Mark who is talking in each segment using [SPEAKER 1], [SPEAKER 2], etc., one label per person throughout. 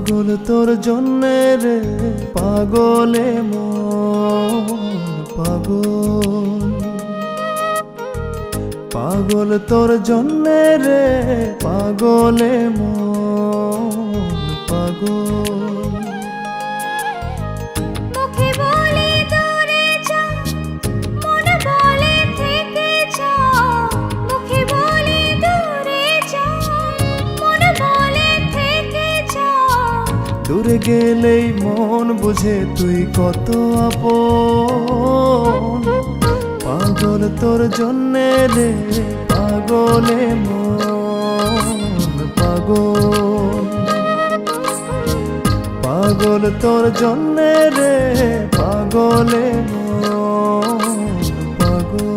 [SPEAKER 1] পাগল তোর জন্যে রে পাগলে মন পাগল, পাগল তোর জন্যে রে পাগলে মন পাগল।
[SPEAKER 2] মুখে বলে দূরে যা, মনে বলে থেকে যা। মুখে বলে দূরে যা, মনে বলে থেকে যা।
[SPEAKER 1] দূরে গেলেই মন বুঝে তুই কত আপন, পাগল তোর জন্যে রে পাগলে মন পাগল, পাগল তোর জন্যে রে পাগলে মন পাগল।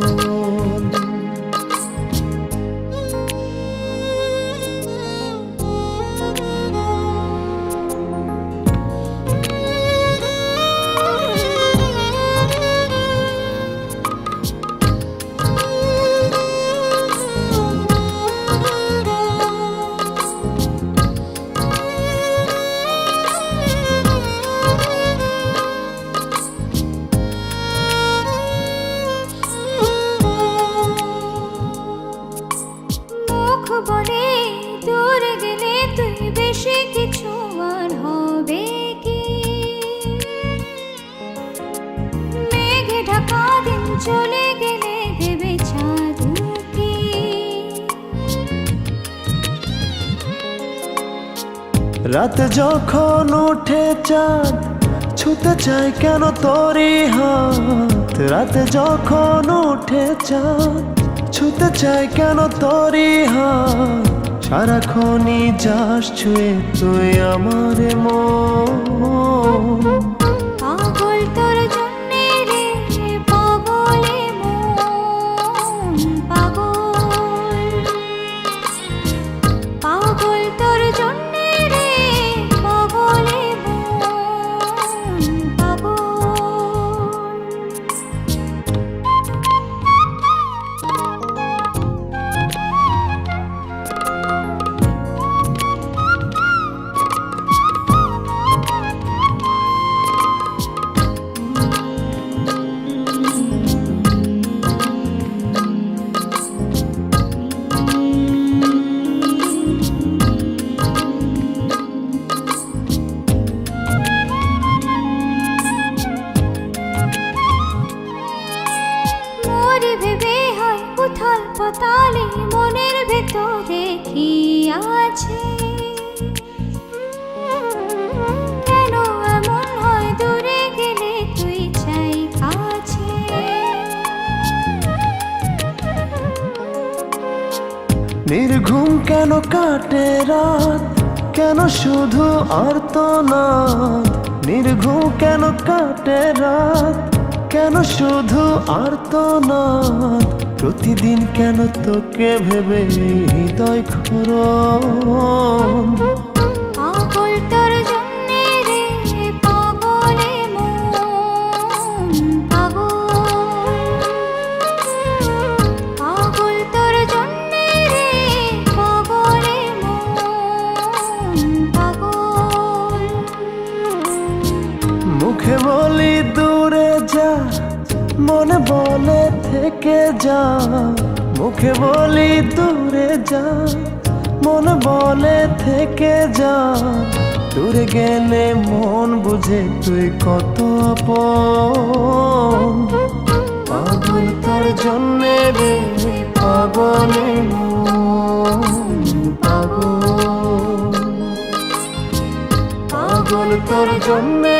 [SPEAKER 2] মুখ বলে দূরে গেলে তুই বেশি কিছু আর হবে কি? মেঘে ঢাকা দিন চলে গেলে দেবে চাঁদ উঁকি।
[SPEAKER 1] রাত যখন উঠে চাঁদ ছুতে চাই কেন তোরই হাত, রাত যখন উঠে চাঁদ ছুতে চাই কেন তোরই হাত। সারাক্ষণই যাস ছুঁয়ে তুই আমার মন,
[SPEAKER 2] পাগল তোর জন্যে রে পাগলে মন পাগল, পাগল তোর জন্যে রে পাগলে মন পাগল। মোরে ভেবে হয় উথাল পাতালে মনের ভেতরে কি আছে? কেন এমন হয় দূরে গেলে তুই চাই কাছে?
[SPEAKER 1] নির্ঘুম কেন কাটে রাত, কেন শুধু আর্তনাদ। নির্ঘুম কেন কাটে রাত, কেন শুধু আর্তনাদ। প্রতিদিন কেন তোকে ভেবে হৃদয় ক্ষরণ,
[SPEAKER 2] পাগল তোর জন্যে রে পাগলে মন পাগল, পাগল তোর জন্যে রে পাগলে মন পাগল।
[SPEAKER 1] মুখে বলি দূরে যা, মনে বলে থেকে যা। মুখে বলি দূরে যা, মনে বলে থেকে যা। দূরে গেলে মন বুঝে তুই কত আপন, পাগল তোর জন্যে রে পাগলে মন পাগল, পাগল তোর জন্যে